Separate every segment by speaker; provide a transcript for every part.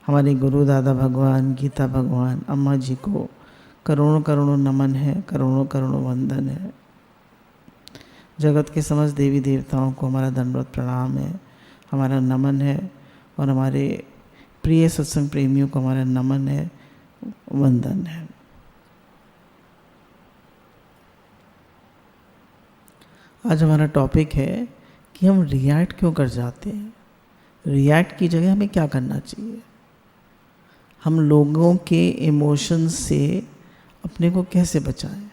Speaker 1: हमारे गुरु दादा भगवान, गीता भगवान, अम्मा जी को करोड़ों करोड़ों नमन है, करोड़ों करोड़ों वंदन है। जगत के समस्त देवी देवताओं को हमारा दंडवत प्रणाम है, हमारा नमन है। और हमारे प्रिय सत्संग प्रेमियों को हमारा नमन है, वंदन है। आज हमारा टॉपिक है कि हम रिएक्ट क्यों कर जाते हैं। रिएक्ट की जगह हमें क्या करना चाहिए। हम लोगों के इमोशंस से अपने को कैसे बचाएं।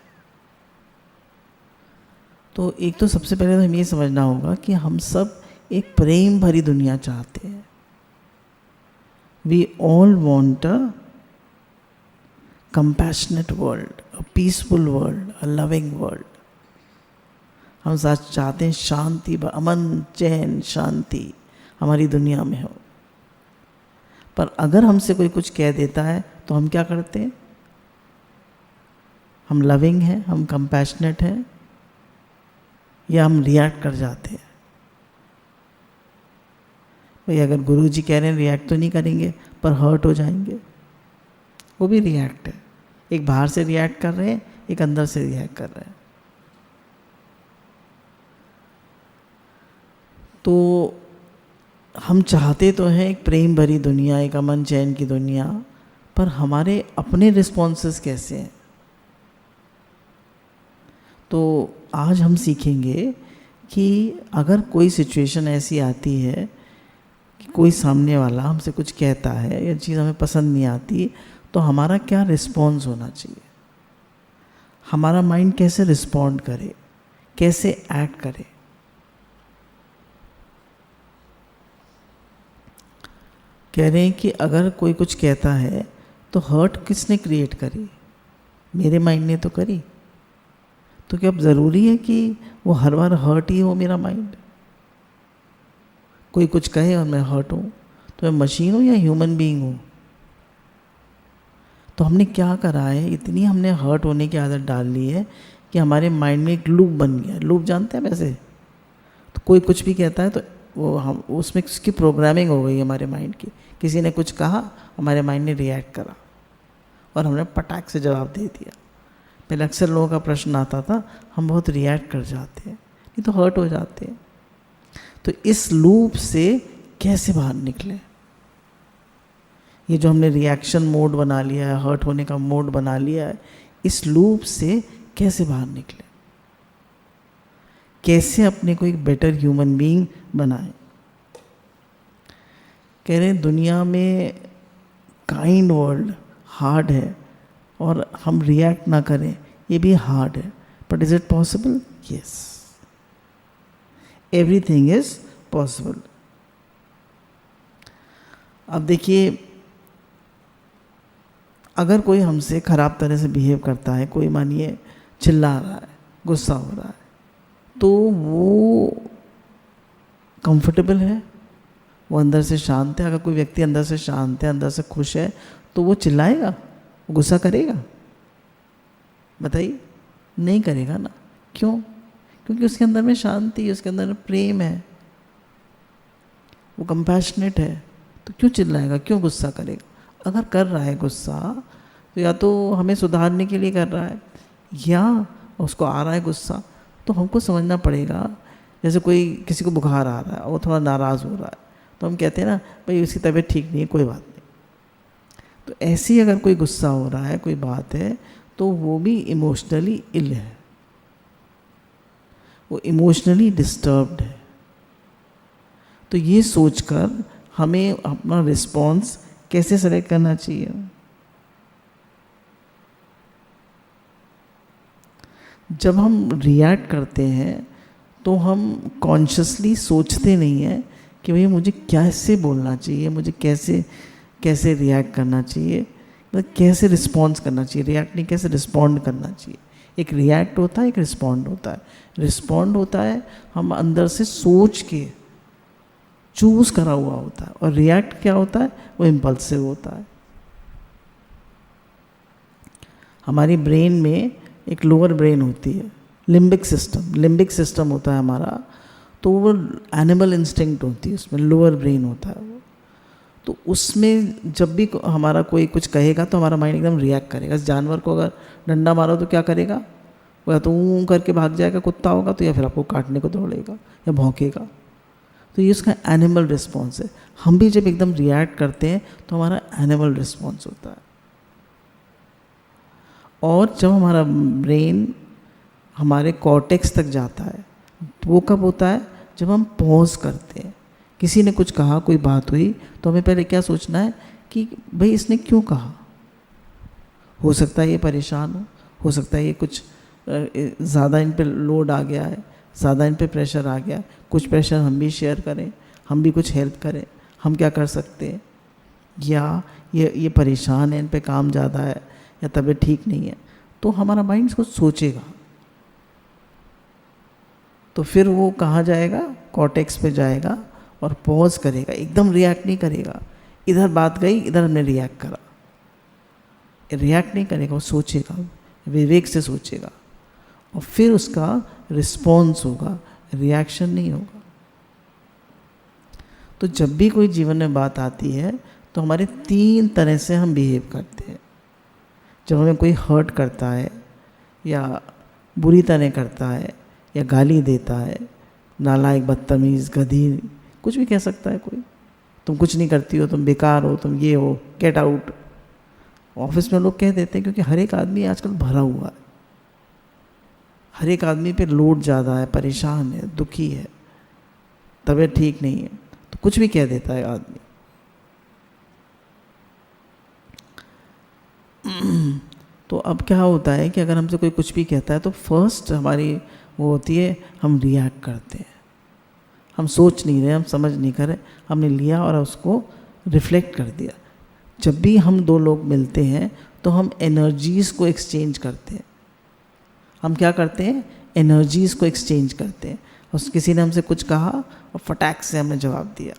Speaker 1: तो एक तो सबसे पहले तो हमें ये समझना होगा कि हम सब एक प्रेम भरी दुनिया चाहते हैं। We all want a compassionate world, a peaceful world, a loving world. हम सच चाहते हैं शांति, अमन, चैन, शांति हमारी दुनिया में हो। पर अगर हमसे कोई कुछ कह देता है तो हम क्या करते हैं। हम लविंग हैं, हम कंपैशनेट हैं, या हम रिएक्ट कर जाते हैं। भाई अगर गुरु जी कह रहे हैं रिएक्ट तो नहीं करेंगे, पर हर्ट हो जाएंगे, वो भी रिएक्ट है। एक बाहर से रिएक्ट कर रहे हैं, एक अंदर से रिएक्ट कर रहे हैं। तो हम चाहते तो हैं एक प्रेम भरी दुनिया, एक अमन चैन की दुनिया, पर हमारे अपने रिस्पॉन्सेस कैसे हैं। तो आज हम सीखेंगे कि अगर कोई सिचुएशन ऐसी आती है कि कोई सामने वाला हमसे कुछ कहता है या चीज़ हमें पसंद नहीं आती, तो हमारा क्या रिस्पॉन्स होना चाहिए। हमारा माइंड कैसे रिस्पॉन्ड करे, कैसे एक्ट करे। कह रहे हैं कि अगर कोई कुछ कहता है तो हर्ट किसने क्रिएट करी, मेरे माइंड ने तो करी। तो क्या अब ज़रूरी है कि वो हर बार हर्ट ही हो मेरा माइंड। कोई कुछ कहे और मैं हर्ट हूँ, तो मैं मशीन हूँ या ह्यूमन बीइंग हूँ। तो हमने क्या करा है, इतनी हमने हर्ट होने की आदत डाल ली है कि हमारे माइंड में एक लूप बन गया। लूप जानते हैं वैसे, तो कोई कुछ भी कहता है तो वो हम उसमें उसकी प्रोग्रामिंग हो गई हमारे माइंड की। किसी ने कुछ कहा, हमारे माइंड ने रिएक्ट करा और हमने पटाख से जवाब दे दिया। पहले अक्सर लोगों का प्रश्न आता था, हम बहुत रिएक्ट कर जाते हैं, नहीं तो हर्ट हो जाते हैं। तो इस लूप से कैसे बाहर निकले। ये जो हमने रिएक्शन मोड बना लिया है, हर्ट होने का मोड बना लिया है, इस लूप से कैसे बाहर निकले, कैसे अपने को एक बेटर ह्यूमन बीइंग बनाए। कह रहे हैं दुनिया में काइंड वर्ल्ड हार्ड है और हम रिएक्ट ना करें ये भी हार्ड है, but is it possible? Yes, everything is possible. अब देखिए, अगर कोई हमसे खराब तरह से बिहेव करता है, कोई मानिए चिल्ला रहा है, गुस्सा हो रहा है, तो वो कंफर्टेबल है, वो अंदर से शांत है। अगर कोई व्यक्ति अंदर से शांत है, अंदर से खुश है, तो वो चिल्लाएगा, वो गुस्सा करेगा? बताइए, नहीं करेगा ना। क्यों? क्योंकि उसके अंदर में शांति है, उसके अंदर में प्रेम है, वो कंपैशनेट है। तो क्यों चिल्लाएगा, क्यों गुस्सा करेगा? अगर कर रहा है गुस्सा तो या तो हमें सुधारने के लिए कर रहा है, या उसको आ रहा है गुस्सा, तो हमको समझना पड़ेगा। जैसे कोई किसी को बुखार आ रहा है, वो थोड़ा नाराज़ हो रहा है, तो हम कहते हैं ना, भाई उसकी तबीयत ठीक नहीं है, कोई बात नहीं। तो ऐसे ही अगर कोई गुस्सा हो रहा है, कोई बात है, तो वो भी इमोशनली इल है, वो इमोशनली डिस्टर्ब्ड है। तो ये सोचकर हमें अपना रिस्पॉन्स कैसे सेलेक्ट करना चाहिए। जब हम रिएक्ट करते हैं तो हम कॉन्शियसली सोचते नहीं हैं कि भाई मुझे कैसे बोलना चाहिए, मुझे कैसे कैसे रिएक्ट करना चाहिए, मतलब कैसे रिस्पॉन्स करना चाहिए। रिएक्ट नहीं, कैसे रिस्पॉन्ड करना चाहिए। एक रिएक्ट होता है, एक रिस्पॉन्ड होता है। रिस्पॉन्ड होता है हम अंदर से सोच के चूज करा हुआ होता है, और रिएक्ट क्या होता है, वो इम्पल्सिव होता है। हमारी ब्रेन में एक लोअर ब्रेन होती है, लिम्बिक सिस्टम होता है हमारा, तो वो एनिमल इंस्टिंक्ट होती है, उसमें लोअर ब्रेन होता है वो। तो उसमें जब भी हमारा कोई कुछ कहेगा तो हमारा माइंड एकदम रिएक्ट करेगा। जानवर को अगर डंडा मारो तो क्या करेगा, वो या तो ऊँ करके भाग जाएगा, कुत्ता होगा तो, या फिर आपको काटने को दौड़ेगा या भौंकेगा। तो ये उसका एनिमल रिस्पॉन्स है। हम भी जब एकदम रिएक्ट करते हैं तो हमारा एनिमल रिस्पॉन्स होता है। और जब हमारा ब्रेन हमारे कॉर्टेक्स तक जाता है, वो कब होता है, जब हम पॉज करते हैं। किसी ने कुछ कहा, कोई बात हुई, तो हमें पहले क्या सोचना है कि भाई इसने क्यों कहा। हो सकता है ये परेशान हो सकता है ये कुछ ज़्यादा इन पे लोड आ गया है, ज़्यादा इन पे प्रेशर आ गया। कुछ प्रेशर हम भी शेयर करें, हम भी कुछ हेल्प करें, हम क्या कर सकते हैं। या ये परेशान है, इन पे काम ज़्यादा है, या तबीयत ठीक नहीं है। तो हमारा माइंड कुछ सोचेगा, तो फिर वो कहाँ जाएगा, कॉर्टेक्स पे जाएगा और पॉज करेगा। एकदम रिएक्ट नहीं करेगा, इधर बात गई, इधर हमने रिएक्ट करा, रिएक्ट नहीं करेगा, वो सोचेगा, विवेक से सोचेगा, और फिर उसका रिस्पॉन्स होगा, रिएक्शन नहीं होगा। तो जब भी कोई जीवन में बात आती है तो हमारे 3 तरह से हम बिहेव करते हैं। जब हमें कोई हर्ट करता है, या बुरी तरह करता है, या गाली देता है, नालायक, बदतमीज़, गधी, कुछ भी कह सकता है कोई, तुम कुछ नहीं करती हो, तुम बेकार हो, तुम ये हो, गेट आउट। ऑफिस में लोग कह देते हैं, क्योंकि हर एक आदमी आजकल भरा हुआ है, हर एक आदमी पे लोड ज़्यादा है, परेशान है, दुखी है, तबीयत ठीक नहीं है, तो कुछ भी कह देता है आदमी। तो अब क्या होता है कि अगर हमसे कोई कुछ भी कहता है तो फर्स्ट हमारी वो होती है, हम रिएक्ट करते हैं। हम सोच नहीं रहे, हम समझ नहीं कर रहे, हमने लिया और उसको रिफ्लेक्ट कर दिया। जब भी हम 2 लोग मिलते हैं तो हम एनर्जीज़ को एक्सचेंज करते हैं। हम क्या करते हैं, एनर्जीज़ को एक्सचेंज करते हैं। उस किसी ने हमसे कुछ कहा और फटाक से हमने जवाब दिया,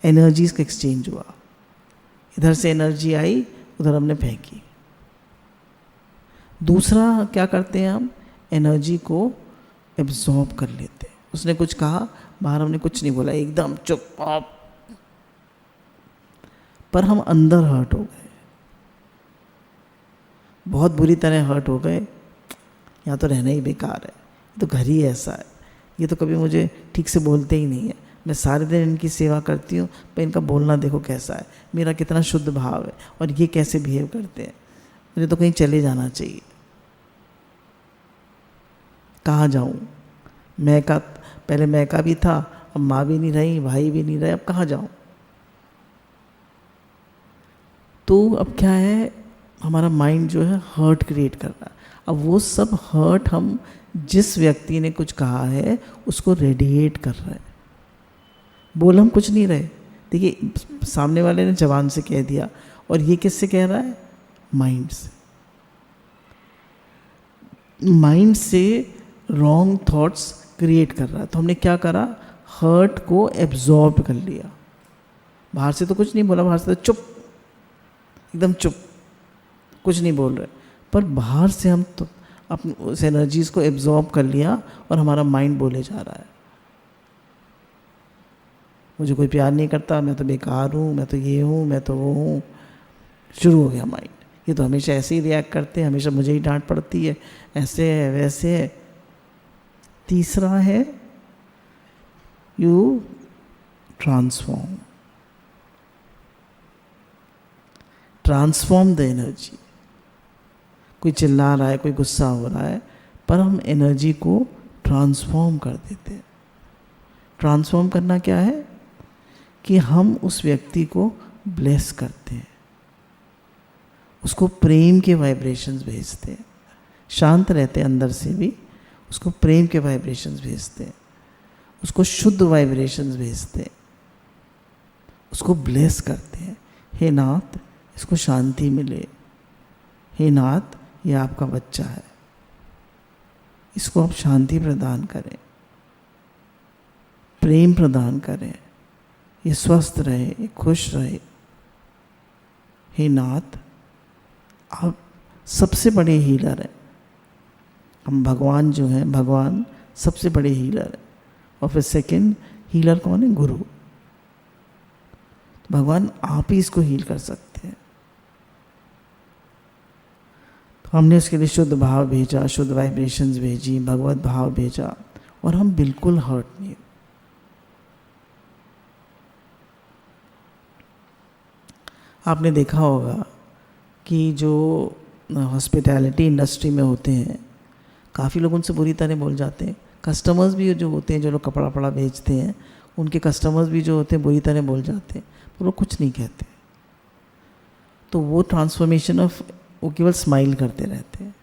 Speaker 1: एनर्जीज़ का एक्सचेंज हुआ। इधर से एनर्जी आई, उधर हमने फेंकी। दूसरा क्या करते हैं, हम एनर्जी को एब्जॉर्ब कर लेते हैं। उसने कुछ कहा, बाहर हमने कुछ नहीं बोला, एकदम चुप, पर हम अंदर हर्ट हो गए, बहुत बुरी तरह हर्ट हो गए। यहाँ तो रहना ही बेकार है, तो घर ही ऐसा है, ये तो कभी मुझे ठीक से बोलते ही नहीं है, मैं सारे दिन इनकी सेवा करती हूँ, पर इनका बोलना देखो कैसा है, मेरा कितना शुद्ध भाव है, और ये कैसे बिहेव करते हैं, मुझे तो कहीं चले जाना चाहिए। कहाँ जाऊँ, मैं का पहले मैं का भी था, अब माँ भी नहीं रही, भाई भी नहीं रहे, अब कहाँ जाऊँ। तो अब क्या है, हमारा माइंड जो है हर्ट क्रिएट कर रहा है। अब वो सब हर्ट हम जिस व्यक्ति ने कुछ कहा है उसको रेडिएट कर रहे हैं। बोल हम कुछ नहीं रहे, देखिए सामने वाले ने जबान से कह दिया, और ये किससे कह रहा है, माइंड से। माइंड से रॉन्ग थॉट्स क्रिएट कर रहा है। तो हमने क्या करा, हर्ट को एब्जॉर्ब कर लिया। बाहर से तो कुछ नहीं बोला, बाहर से तो चुप, एकदम चुप, कुछ नहीं बोल रहे, पर बाहर से हम तो अपनी उस एनर्जीज को एब्जॉर्ब कर लिया और हमारा माइंड बोले जा रहा है, मुझे कोई प्यार नहीं करता, मैं तो बेकार हूँ, मैं तो ये हूँ, मैं तो वो हूँ। शुरू हो गया माइंड, ये तो हमेशा ऐसे ही रिएक्ट करते हैं, हमेशा मुझे ही डांट पड़ती है, ऐसे है वैसे है। तीसरा है यू ट्रांसफॉर्म द एनर्जी। कोई चिल्ला रहा है, कोई गुस्सा हो रहा है, पर हम एनर्जी को ट्रांसफॉर्म कर देते हैं। ट्रांसफॉर्म करना क्या है कि हम उस व्यक्ति को ब्लेस करते हैं, उसको प्रेम के वाइब्रेशंस भेजते हैं, शांत रहते हैं अंदर से भी, उसको प्रेम के वाइब्रेशंस भेजते हैं, उसको शुद्ध वाइब्रेशंस भेजते हैं, उसको ब्लेस करते हैं। हे नाथ, इसको शांति मिले, हे नाथ ये आपका बच्चा है, इसको आप शांति प्रदान करें, प्रेम प्रदान करें, ये स्वस्थ रहे, ये खुश रहे। हे नाथ, आप सबसे बड़े हीलर हैं। हम भगवान जो हैं, भगवान सबसे बड़े हीलर हैं। और फिर सेकंड हीलर कौन है, गुरु। तो भगवान आप ही इसको हील कर सकते हैं। तो हमने उसके लिए शुद्ध भाव भेजा, शुद्ध वाइब्रेशंस भेजी, भगवत भाव भेजा, और हम बिल्कुल हर्ट नहीं। आपने देखा होगा कि जो हॉस्पिटैलिटी इंडस्ट्री में होते हैं, काफ़ी लोग उनसे बुरी तरह बोल जाते हैं। कस्टमर्स भी जो होते हैं, जो लोग कपड़ा वपड़ा बेचते हैं, उनके कस्टमर्स भी जो होते हैं बुरी तरह बोल जाते हैं, वो लोग कुछ नहीं कहते। तो वो ट्रांसफॉर्मेशन ऑफ, वो केवल स्माइल करते रहते हैं।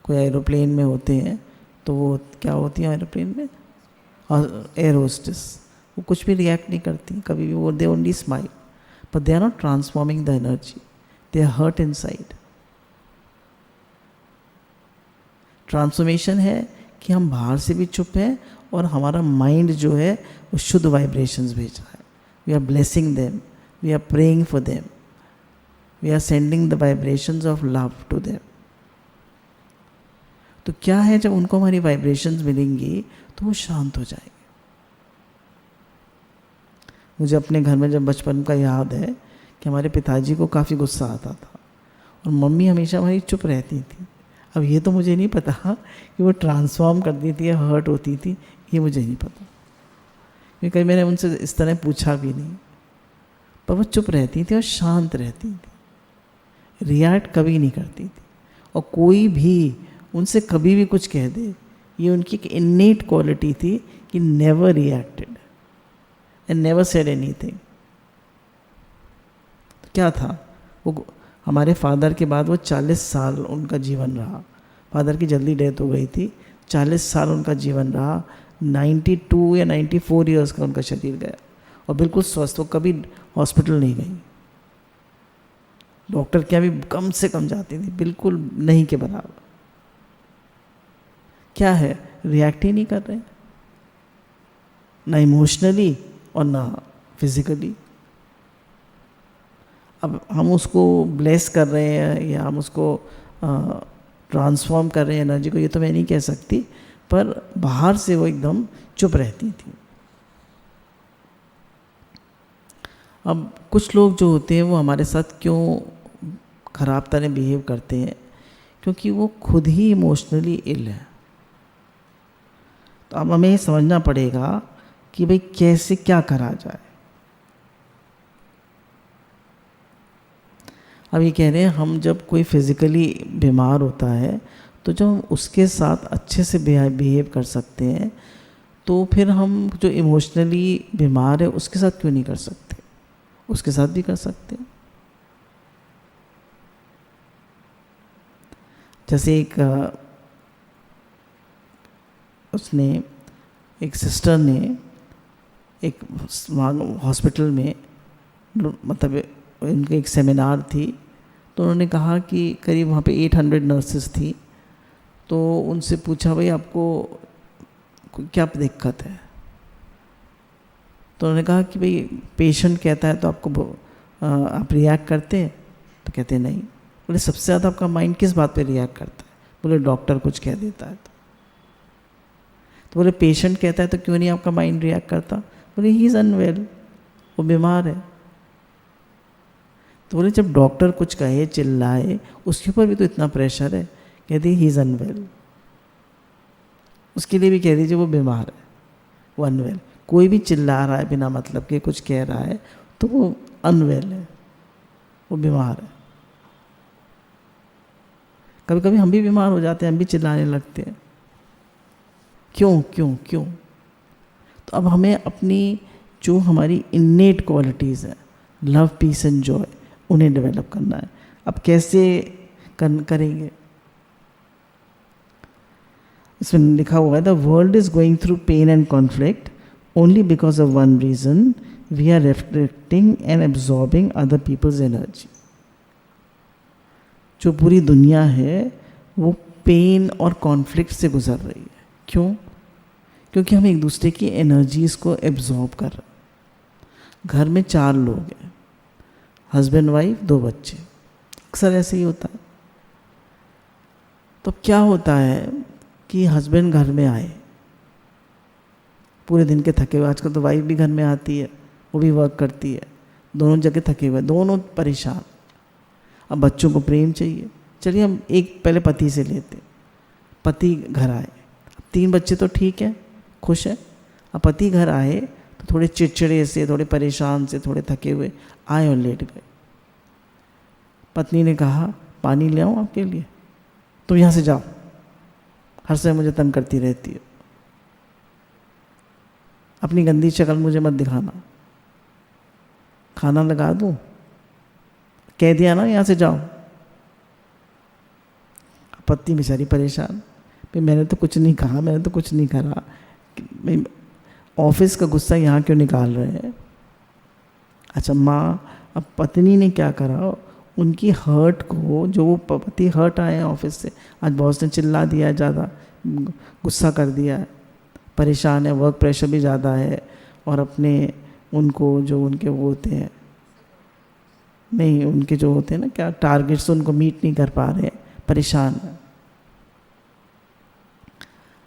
Speaker 1: कोई एरोप्लेन में होते हैं तो वो क्या होती है एरोप्लेन में, एयर होस्टेस, वो कुछ भी रिएक्ट नहीं करती कभी भी, वो they only smile, but they are not transforming the energy, they are hurt inside. Transformation है कि हम बाहर से भी चुप हैं और हमारा माइंड जो है वो शुद्ध वाइब्रेशंस भेज रहा है। We are blessing them, we are praying for them, we are sending the vibrations of love to them. तो क्या है, जब उनको हमारी वाइब्रेशंस मिलेंगी तो वो शांत हो जाएंगे। मुझे अपने घर में जब बचपन का याद है कि हमारे पिताजी को काफ़ी गुस्सा आता था और मम्मी हमेशा हमारी चुप रहती थी। अब ये तो मुझे नहीं पता कि वो ट्रांसफॉर्म करती थी या हर्ट होती थी, ये मुझे नहीं पता, क्योंकि कभी मैंने उनसे इस तरह पूछा भी नहीं। पर वो चुप रहती थी और शांत रहती थी, रिएक्ट कभी नहीं करती थी। और कोई भी उनसे कभी भी कुछ कह दे, ये उनकी एक इन्नेट क्वालिटी थी कि never reacted and never said anything. क्या था वो, हमारे फादर के बाद वो 40 साल उनका जीवन रहा। फादर की जल्दी डेथ हो गई थी, 40 साल उनका जीवन रहा। 92 या 94 ईयर्स का उनका शरीर गया और बिल्कुल स्वस्थ, वो कभी हॉस्पिटल नहीं गई। डॉक्टर के यहाँ भी कम से कम जाती थी, बिल्कुल नहीं के बराबर। क्या है, रिएक्ट ही नहीं कर रहे, ना इमोशनली और ना फिजिकली। अब हम उसको ब्लेस कर रहे हैं या हम उसको ट्रांसफॉर्म कर रहे हैं एनर्जी को, ये तो मैं नहीं कह सकती, पर बाहर से वो एकदम चुप रहती थी। अब कुछ लोग जो होते हैं वो हमारे साथ क्यों खराब तरह बिहेव करते हैं, क्योंकि वो खुद ही इमोशनली इल है। तो अब हमें ये समझना पड़ेगा कि भाई कैसे क्या करा जाए। अब ये कह रहे हैं, हम जब कोई फिज़िकली बीमार होता है तो जब हम उसके साथ अच्छे से बिहेव कर सकते हैं, तो फिर हम जो इमोशनली बीमार है उसके साथ क्यों नहीं कर सकते, उसके साथ भी कर सकते हैं। जैसे एक सिस्टर ने एक हॉस्पिटल में, मतलब उनके एक सेमिनार थी, तो उन्होंने कहा कि करीब वहाँ पे 800 नर्सेस थी। तो उनसे पूछा, भाई आपको क्या दिक्कत है? तो उन्होंने कहा कि भाई पेशेंट कहता है तो आपको आप रिएक्ट करते हैं? तो कहते नहीं। बोले सबसे ज़्यादा आपका माइंड किस बात पे रिएक्ट करता है? बोले डॉक्टर कुछ कह देता है तो बोले पेशेंट कहता है तो क्यों नहीं आपका माइंड रिएक्ट करता? बोले ही इज़ अनवेल, वो बीमार है। तो बोले जब डॉक्टर कुछ कहे, चिल्लाए, उसके ऊपर भी तो इतना प्रेशर है। कहती ही इज़ अनवेल, उसके लिए भी कह दीजिए वो बीमार है, वो अनवेल। कोई भी चिल्ला रहा है बिना मतलब के, कुछ कह रहा है, तो वो अनवेल है, वो बीमार है। कभी कभी हम भी बीमार हो जाते हैं, हम भी चिल्लाने लगते हैं, क्यों क्यों क्यों? तो अब हमें अपनी जो हमारी इन्नेट क्वालिटीज़ हैं, लव, पीस एंड जॉय, उन्हें डेवलप करना है। अब कैसे करेंगे? इसमें लिखा हुआ है, the world is going through pain and conflict only because of one reason, we are reflecting and absorbing other people's energy. जो पूरी दुनिया है वो पेन और कॉन्फ्लिक्ट से गुजर रही है। क्यों? क्योंकि हम एक दूसरे की एनर्जीज़ को एब्जॉर्ब कर रहे हैं। घर में 4 लोग हैं, हस्बैंड वाइफ 2 बच्चे, अक्सर ऐसे ही होता है। तो क्या होता है कि हस्बैंड घर में आए, पूरे दिन के थके हुए, आजकल तो वाइफ भी घर में आती है, वो भी वर्क करती है, दोनों जगह थके हुए, दोनों परेशान। अब बच्चों को प्रेम चाहिए। चलिए हम एक पहले पति से लेते। पति घर आए, 3 बच्चे तो ठीक है, खुश है। अब पति घर आए तो थोड़े चिड़चिड़े से, थोड़े परेशान से, थोड़े थके हुए आए और लेट गए। पत्नी ने कहा पानी ले आऊँ आपके लिए? तुम यहाँ से जाओ, हर समय मुझे तंग करती रहती हो, अपनी गंदी शक्ल मुझे मत दिखाना, खाना लगा दूँ? कह दिया ना यहाँ से जाओ। पत्नी बेचारी परेशान, भाई मैंने तो कुछ नहीं कहा, मैंने तो कुछ नहीं करा, ऑफिस का गुस्सा यहाँ क्यों निकाल रहे हैं? अच्छा माँ, अब पत्नी ने क्या करा, उनकी हर्ट को, जो वो पति हर्ट आए हैं ऑफिस से, आज बॉस ने चिल्ला दिया, ज़्यादा गुस्सा कर दिया है, परेशान है, वर्क प्रेशर भी ज़्यादा है, और अपने उनको जो उनके वो होते हैं, नहीं उनके जो होते हैं ना क्या टारगेट्स, उनको मीट नहीं कर पा रहे, परेशान है।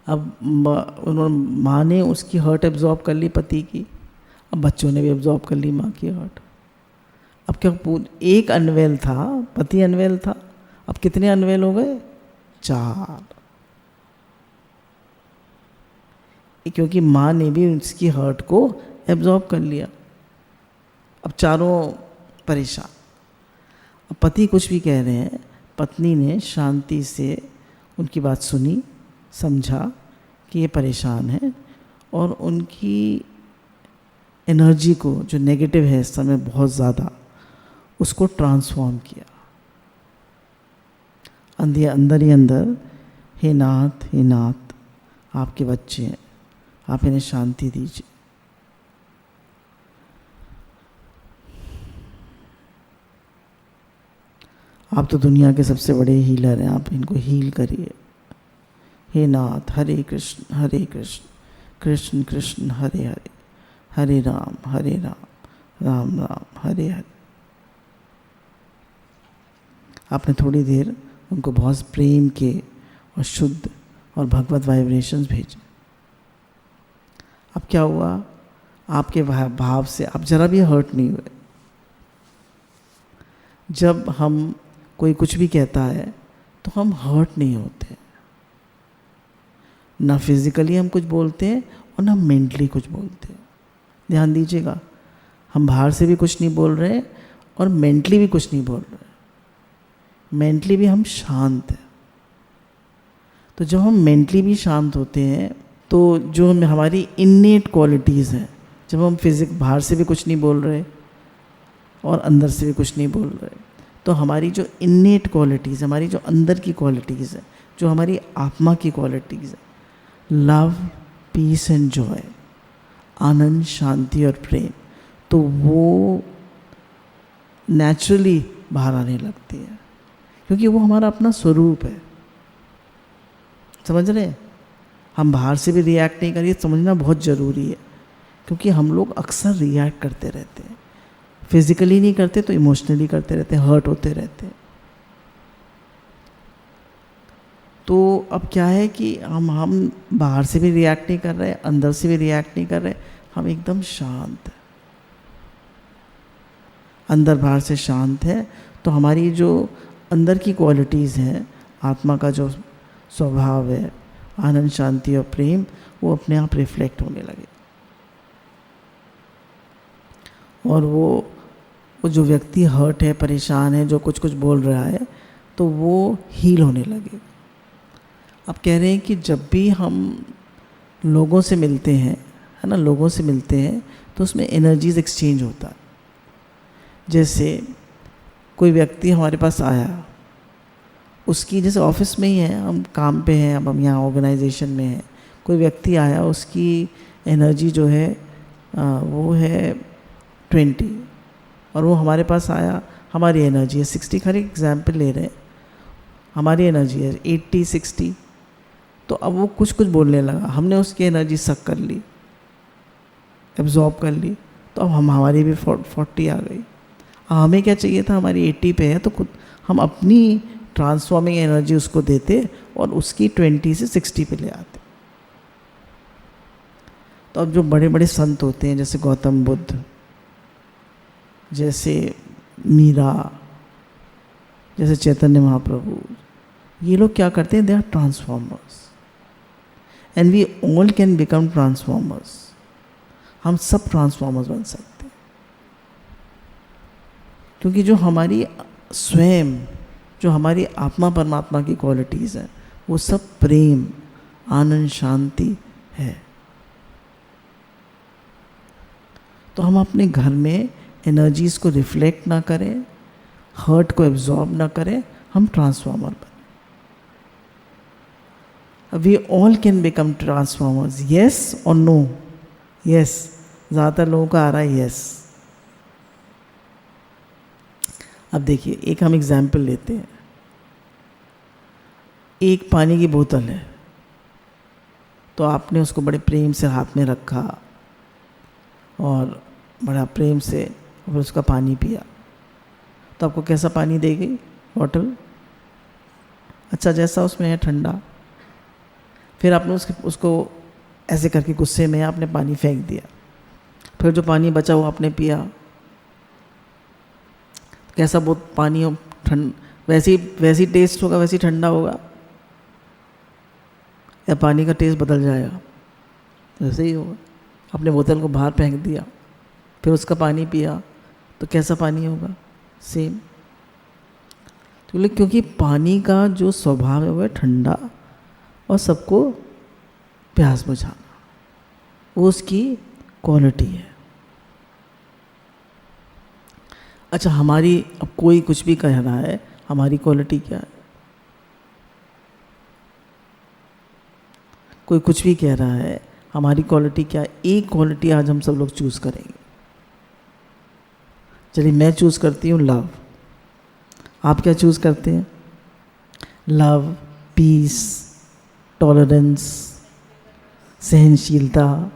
Speaker 1: अब उन्होंने, माँ ने उसकी हर्ट एब्जॉर्ब कर ली पति की, अब बच्चों ने भी एब्जॉर्ब कर ली माँ की हर्ट। अब क्या एक अनवेल था, पति अनवेल था, अब कितने अनवेल हो गए? 4। क्योंकि माँ ने भी उसकी हर्ट को एब्जॉर्ब कर लिया। अब चारों परेशान। अब पति कुछ भी कह रहे हैं, पत्नी ने शांति से उनकी बात सुनी, समझा कि ये परेशान है, और उनकी एनर्जी को जो नेगेटिव है इस समय बहुत ज़्यादा, उसको ट्रांसफॉर्म किया अंदर ही अंदर। हे नाथ, हे नाथ, आपके बच्चे हैं, आप इन्हें शांति दीजिए। आप तो दुनिया के सबसे बड़े हीलर हैं, आप इनको हील करिए। हे नाथ, हरे कृष्ण कृष्ण कृष्ण हरे हरे, हरे राम राम राम हरे हरे। आपने थोड़ी देर उनको बहुत प्रेम के और शुद्ध और भगवत वाइब्रेशंस भेजे। अब क्या हुआ, आपके भाव से आप जरा भी हर्ट नहीं हुए। जब हम कोई कुछ भी कहता है तो हम हर्ट नहीं होते, ना फिजिकली हम कुछ बोलते हैं और ना मेंटली कुछ बोलते हैं। ध्यान दीजिएगा, हम बाहर से भी कुछ नहीं बोल रहे हैं और मेंटली भी कुछ नहीं बोल रहे। मेंटली भी हम शांत हैं। तो जब हम मेंटली भी शांत होते हैं तो जो हमारी इन्नेट क्वालिटीज़ हैं, जब हम बाहर से भी कुछ नहीं बोल रहे और अंदर से भी कुछ नहीं बोल रहे, तो हमारी जो इन्नेट क्वालिटीज़, हमारी जो अंदर की क्वालिटीज़ है, जो हमारी आत्मा की क्वालिटीज़ है, लव, पीस एंड जॉय, आनंद, शांति और प्रेम, तो वो नेचुरली बाहर आने लगती है, क्योंकि वो हमारा अपना स्वरूप है। समझ रहे हैं? हम बाहर से भी रिएक्ट नहीं करिए, समझना बहुत ज़रूरी है, क्योंकि हम लोग अक्सर रिएक्ट करते रहते हैं। फिजिकली नहीं करते तो इमोशनली करते रहते हैं, हर्ट होते रहते हैं। तो अब क्या है कि हम बाहर से भी रिएक्ट नहीं कर रहे, अंदर से भी रिएक्ट नहीं कर रहे, हम एकदम शांत हैं, अंदर बाहर से शांत है। तो हमारी जो अंदर की क्वालिटीज़ हैं, आत्मा का जो स्वभाव है, आनंद, शांति और प्रेम, वो अपने आप रिफ्लेक्ट होने लगे, और वो जो व्यक्ति हर्ट है, परेशान है, जो कुछ बोल रहा है, तो वो हील होने लगे। अब कह रहे हैं कि जब भी हम लोगों से मिलते हैं, है ना, लोगों से मिलते हैं तो उसमें एनर्जीज एक्सचेंज होता है। जैसे कोई व्यक्ति हमारे पास आया, उसकी, जैसे ऑफिस में ही है, हम काम पे हैं, अब हम यहाँ ऑर्गेनाइजेशन में हैं, कोई व्यक्ति आया, उसकी एनर्जी जो है वो है 20, और वो हमारे पास आया, हमारी एनर्जी है 60। हर एक एग्जाम्पल ले रहे हैं, हमारी एनर्जी है 80-60। तो अब वो कुछ बोलने लगा, हमने उसकी एनर्जी सक कर ली, एब्जॉर्ब कर ली, तो अब हमारी भी 40 आ गई। हमें क्या चाहिए था, हमारी 80 पे है, तो खुद हम अपनी ट्रांसफॉर्मिंग एनर्जी उसको देते और उसकी 20 से 60 पे ले आते। तो अब जो बड़े बड़े संत होते हैं, जैसे गौतम बुद्ध, जैसे मीरा, जैसे चैतन्य महाप्रभु, ये लोग क्या करते हैं, they are transformers and we all can become transformers. हम सब ट्रांसफॉर्मर्स बन सकते हैं, क्योंकि जो हमारी स्वयं, जो हमारी आत्मा परमात्मा की क्वालिटीज़ हैं, वो सब प्रेम, आनंद, शांति है। तो हम अपने घर में एनर्जीज़ को रिफ्लेक्ट ना करें, हर्ट को एब्जॉर्ब ना करें, हम ट्रांसफॉर्मर बने। We all can become transformers, yes और नो। यस, ज़्यादातर लोगों का आ रहा है यस। अब देखिए, एक हम एग्जाम्पल लेते हैं। एक पानी की बोतल है, तो आपने उसको बड़े प्रेम से हाथ में रखा और बड़ा प्रेम से फिर उसका पानी पिया, तो आपको कैसा पानी देगी बॉटल? अच्छा, जैसा उसमें है ठंडा। फिर आपने उसको ऐसे करके गुस्से में आपने पानी फेंक दिया, फिर जो पानी बचा वो आपने पिया, कैसा वो पानी हो, वैसी टेस्ट होगा, वैसी ठंडा होगा, या पानी का टेस्ट बदल जाएगा? वैसे ही होगा। आपने बोतल को बाहर फेंक दिया, फिर उसका पानी पिया, तो कैसा पानी होगा? सेम। तो क्योंकि पानी का जो स्वभाव है वो है ठंडा और सबको प्यास बुझाना, वो उसकी क्वालिटी है। अच्छा, हमारी, अब कोई कुछ भी कह रहा है, हमारी क्वालिटी क्या है? कोई कुछ भी कह रहा है, हमारी क्वालिटी क्या है? एक क्वालिटी आज हम सब लोग चूज़ करेंगे। चलिए, मैं चूज़ करती हूँ लव। आप क्या चूज़ करते हैं? लव, पीस, टॉलरेंस, सहनशीलता।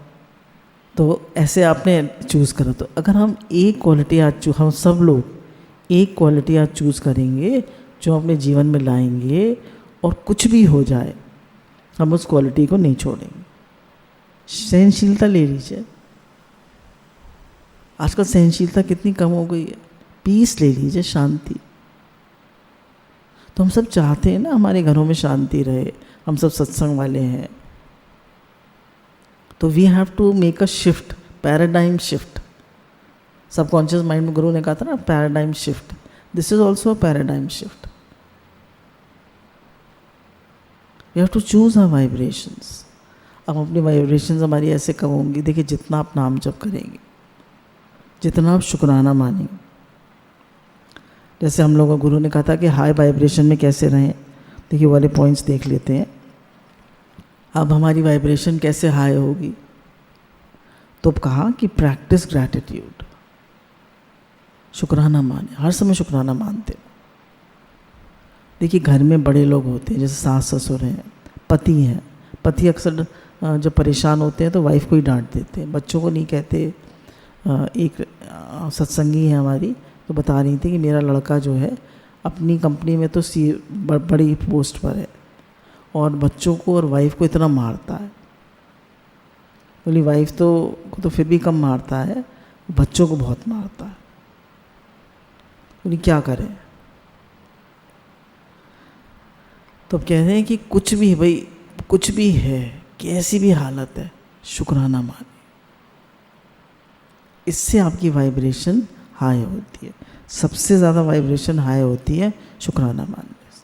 Speaker 1: तो ऐसे आपने चूज़ करा। तो अगर हम एक क्वालिटी आज हम सब लोग एक क्वालिटी आज चूज़ करेंगे जो अपने जीवन में लाएंगे, और कुछ भी हो जाए हम उस क्वालिटी को नहीं छोड़ेंगे। सहनशीलता ले लीजिए, आजकल सहनशीलता कितनी कम हो गई है। पीस ले लीजिए, शांति। तो हम सब चाहते हैं ना हमारे घरों में शांति रहे, हम सब सत्संग वाले हैं। तो we have to make a shift, paradigm shift. Subconscious mind में गुरु ने कहा था ना, paradigm shift. This is also a paradigm shift. We have to choose our vibrations. अब अपनी वाइब्रेशंस हमारी ऐसे कम होंगी। देखिए, जितना आप नाम जप करेंगे, जितना आप शुक्राना मानेंगे, जैसे हम लोगों को गुरु ने कहा था कि हाई वाइब्रेशन में कैसे रहें। देखिए, वाले पॉइंट्स देख लेते हैं। अब हमारी वाइब्रेशन कैसे हाई होगी? तो कहा कि प्रैक्टिस ग्रैटिट्यूड, शुक्राना माने, हर समय शुक्राना मानते। देखिए, घर में बड़े लोग होते हैं, जैसे सास ससुर हैं, पति हैं। पति अक्सर जब परेशान होते हैं तो वाइफ को ही डांट देते हैं, बच्चों को नहीं कहते। एक सत्संगी है हमारी, तो बता रही थी कि मेरा लड़का जो है अपनी कंपनी में तो बड़ी पोस्ट पर है, और बच्चों को और वाइफ को इतना मारता है। बोली वाइफ को तो फिर भी कम मारता है, बच्चों को बहुत मारता है। बोली क्या करें? तो अब कह रहे हैं कि कुछ भी भाई, कुछ भी है, कैसी भी हालत है, शुक्राना माने। इससे आपकी वाइब्रेशन हाई होती है। सबसे ज़्यादा वाइब्रेशन हाई होती है शुक्राना मानने से।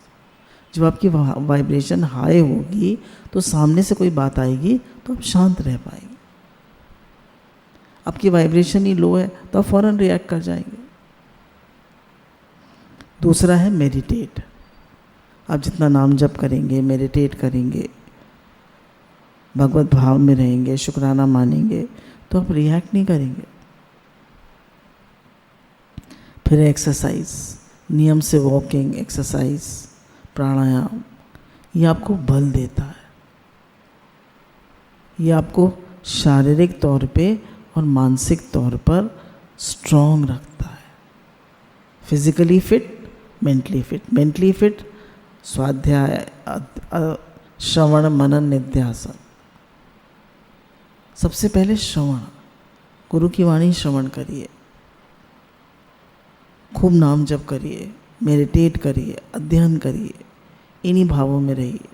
Speaker 1: जब आपकी वाइब्रेशन हाई होगी तो सामने से कोई बात आएगी तो आप शांत रह पाएंगे। आपकी वाइब्रेशन ही लो है तो आप फ़ौरन रिएक्ट कर जाएंगे। दूसरा है मेडिटेट। आप जितना नाम जप करेंगे, मेडिटेट करेंगे, भगवत भाव में रहेंगे, शुक्राना मानेंगे, तो आप रिएक्ट नहीं करेंगे। फिर एक्सरसाइज, नियम से वॉकिंग, एक्सरसाइज, प्राणायाम, ये आपको बल देता है। ये आपको शारीरिक तौर पे और मानसिक तौर पर स्ट्रॉन्ग रखता है। Physically fit, mentally fit. Mentally fit स्वाध्याय, श्रवण, मनन, निध्यासन। सबसे पहले श्रवण, गुरु की वाणी श्रवण करिए। खूब नाम जप करिए, मेडिटेट करिए, अध्ययन करिए, इन्हीं भावों में रहिए।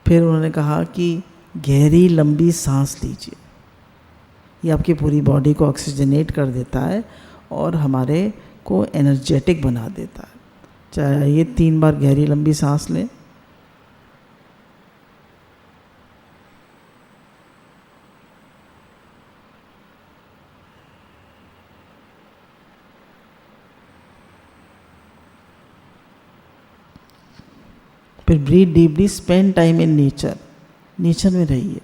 Speaker 1: फिर उन्होंने कहा कि गहरी लंबी सांस लीजिए, ये आपकी पूरी बॉडी को ऑक्सीजनेट कर देता है और हमारे को एनर्जेटिक बना देता है। चाहिए 3 बार गहरी लंबी सांस लें। फिर breathe deeply, spend time in nature, nature में रहिए।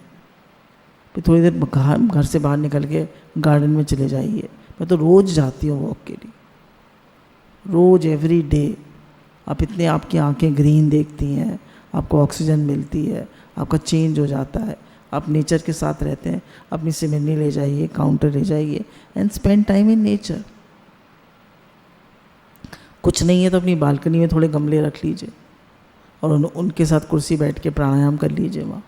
Speaker 1: फिर थोड़ी देर घर से बाहर निकल के गार्डन में चले जाइए। मैं तो रोज़ जाती हूँ वॉक के लिए, रोज़, एवरी डे। आप इतने, आपकी आंखें ग्रीन देखती हैं, आपको ऑक्सीजन मिलती है, आपका चेंज हो जाता है, आप नेचर के साथ रहते हैं। अपनी सिमरनी ले जाइए, काउंटर ले जाइए and spend time in nature. कुछ नहीं है तो अपनी बालकनी में थोड़े गमले रख लीजिए और उनके साथ कुर्सी बैठ के प्राणायाम कर लीजिए वहाँ।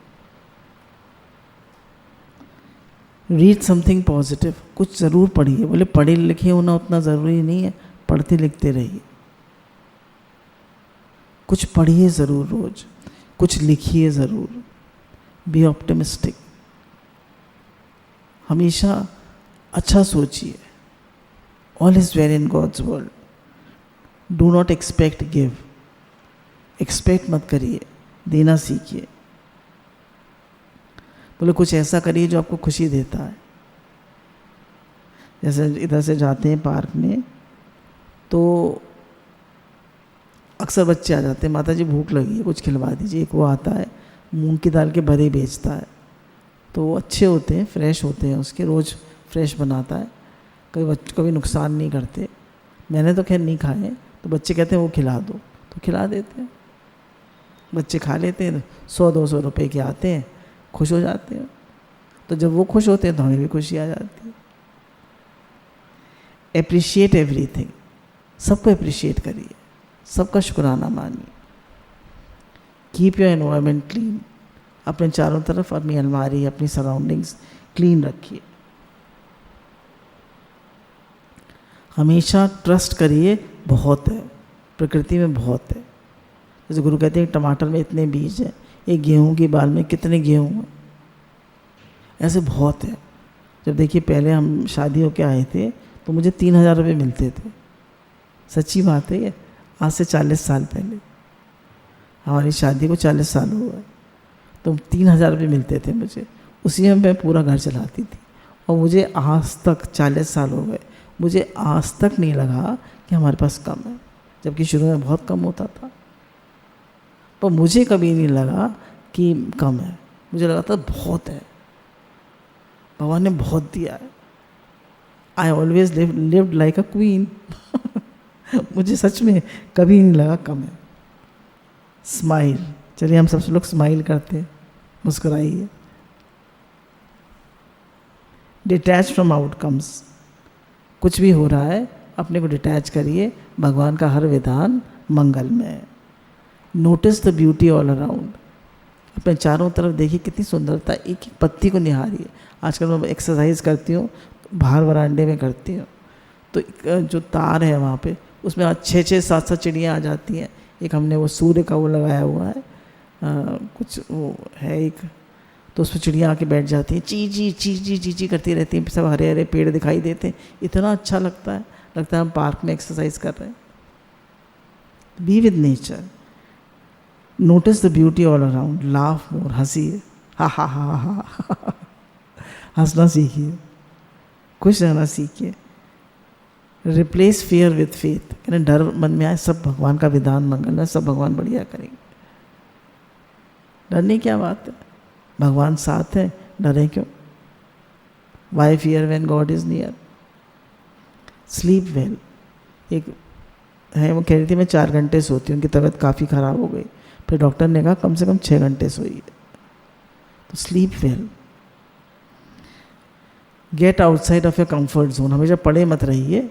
Speaker 1: रीड समथिंग पॉजिटिव, कुछ ज़रूर पढ़िए। बोले पढ़े लिखे होना उतना ज़रूरी नहीं है, पढ़ते लिखते रहिए। कुछ पढ़िए ज़रूर, रोज़ कुछ लिखिए ज़रूर। बी ऑप्टिमिस्टिक, हमेशा अच्छा सोचिए। All is well in God's world. Do not expect, give. Expect मत करिए, देना सीखिए। बोले कुछ ऐसा करिए जो आपको खुशी देता है। जैसे इधर से जाते हैं पार्क में तो अक्सर बच्चे आ जाते हैं, माता जी भूख लगी है, कुछ खिलवा दीजिए। एक वो आता है मूंग की दाल के भरे बेचता है, तो वो अच्छे होते हैं, फ्रेश होते हैं, उसके रोज़ फ्रेश बनाता है, कभी नुकसान नहीं करते। मैंने तो खैर नहीं खाए, तो बच्चे कहते हैं वो खिला दो, तो खिला देते हैं। बच्चे खा लेते हैं, 100-200 रुपए के आते हैं, खुश हो जाते हैं। तो जब वो खुश होते हैं तो हमें भी खुशी आ जाती है। एप्रिशिएट एवरीथिंग, सबको एप्रिशिएट करिए, सबका शुक्राना मानिए। कीप योर एनवायरनमेंट क्लीन, अपने चारों तरफ अपनी अलमारी, अपनी सराउंडिंग्स क्लीन रखिए। हमेशा ट्रस्ट करिए, बहुत है प्रकृति में, बहुत है। जैसे गुरु कहते हैं टमाटर में इतने बीज हैं, एक गेहूं की बाल में कितने गेहूं हैं, ऐसे बहुत है। जब देखिए पहले हम शादी होके आए थे तो मुझे 3000 रुपये मिलते थे, सच्ची बात है ये, आज से 40 साल पहले। हमारी शादी को 40 साल हुआ, तो 3000 रुपये मिलते थे मुझे, उसी में मैं पूरा घर चलाती थी। और मुझे आज तक 40 साल हो गए, मुझे आज तक नहीं लगा कि हमारे पास कम है, जबकि शुरू में बहुत कम होता था। पर मुझे कभी नहीं लगा कि कम है, मुझे लगा था बहुत है, भगवान ने बहुत दिया है। I always lived like a queen. मुझे सच में कभी नहीं लगा कम है। स्माइल, चलिए हम सब लोग स्माइल करते हैं, मुस्कुराइए। डिटैच फ्रॉम आउटकम्स, कुछ भी हो रहा है अपने को डिटैच करिए, भगवान का हर विधान मंगलमय है। Notice the beauty all around, अपने चारों तरफ देखिए कितनी सुंदरता, एक एक पत्ती को निहारिए। आजकल मैं एक्सरसाइज करती हूँ, बाहर वरांडे में करती हूँ, तो जो तार है वहाँ पे, उसमें 6-6, 7-7 चिड़ियाँ आ जाती हैं। एक हमने वो सूर्य का वो लगाया हुआ है, कुछ वो है एक, तो उस पर चिड़ियाँ आके बैठ जाती हैं, ची ची करती रहती हैं, सब हरे हरे पेड़ दिखाई देते हैं, इतना अच्छा लगता है हम पार्क में एक्सरसाइज कर रहे हैं। Be with nature, notice the beauty all around, laugh more, हंसिए, हा हा हा हा, हंसना सीखिए, खुश रहना सीखिए। रिप्लेस फियर विद फेथ, यानी डर मन में आए, सब भगवान का विधान मंगल है, सब भगवान बढ़िया करेंगे। डरने क्या बात है, भगवान साथ है, डरे क्यों? Why fear when God is near. Sleep well, एक है वो कह रही थी मैं 4 घंटे सोती हूँ, उनकी तबीयत काफ़ी ख़राब हो गई, फिर डॉक्टर ने कहा कम से कम 6 घंटे सोइए। तो sleep well. Get outside of your comfort zone, हमेशा पड़े मत रहिए,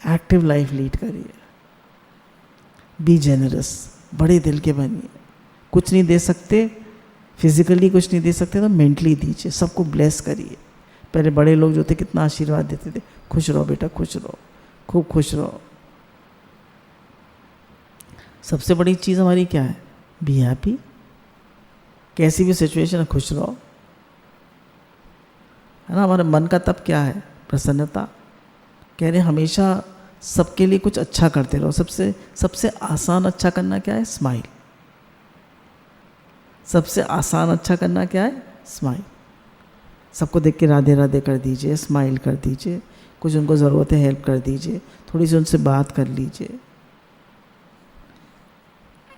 Speaker 1: एक्टिव लाइफ लीड करिए। बी जेनरस, बड़े दिल के बनिए। कुछ नहीं दे सकते फिजिकली, कुछ नहीं दे सकते तो मेंटली दीजिए, सबको ब्लेस करिए, पहले बड़े लोग जो थे कितना आशीर्वाद देते थे, खुश रहो बेटा, खुश रहो, खूब खुश रहो। सबसे बड़ी चीज़ हमारी क्या है? Be happy. कैसी भी सिचुएशन है खुश रहो, है ना। हमारे मन का तब क्या है? प्रसन्नता। कह रहे हमेशा सबके लिए कुछ अच्छा करते रहो। सबसे आसान अच्छा करना क्या है? स्माइल। सबसे आसान अच्छा करना क्या है? स्माइल। सबको देख के राधे राधे कर दीजिए, स्माइल कर दीजिए, कुछ उनको ज़रूरत है हेल्प कर दीजिए, थोड़ी सी उनसे बात कर लीजिए।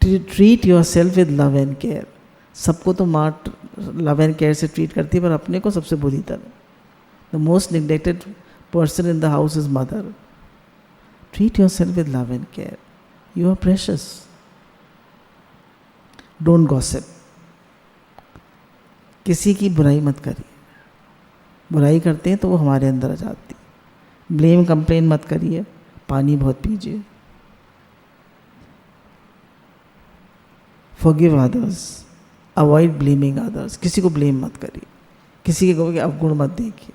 Speaker 1: Treat yourself with love and care. सबको तो माँ लव एंड केयर से ट्रीट करती है, पर अपने को सबसे बुरी तरह। The most neglected person in the house is mother. Treat yourself with love and care. You are precious. Don't gossip. किसी की बुराई मत करिए। बुराई करते हैं तो वो हमारे अंदर आ जाती है। ब्लेम कंप्लेन मत करिए। पानी बहुत पीजिए। Forgive others. Avoid blaming others. किसी को ब्लेम मत करिए, किसी के अवगुण मत देखिए।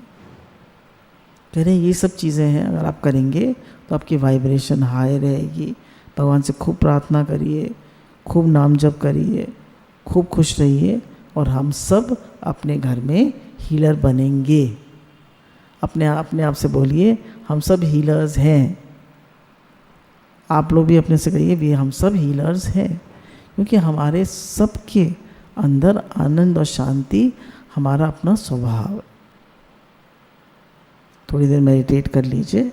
Speaker 1: कह रहे ये सब चीज़ें हैं, अगर आप करेंगे तो आपकी वाइब्रेशन हाई रहेगी। भगवान से खूब प्रार्थना करिए, खूब नाम जप करिए, खूब खुश रहिए, और हम सब अपने घर में हीलर बनेंगे। अपने आप से बोलिए हम सब हीलर्स हैं। आप लोग भी अपने से कहिए भी हम सब हीलर्स हैं, क्योंकि हमारे सब के अंदर आनंद और शांति हमारा अपना स्वभाव है। थोड़ी देर मेडिटेट कर लीजिए।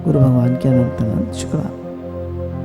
Speaker 1: गुरु भगवान के अनंत अनंत शुक्राना।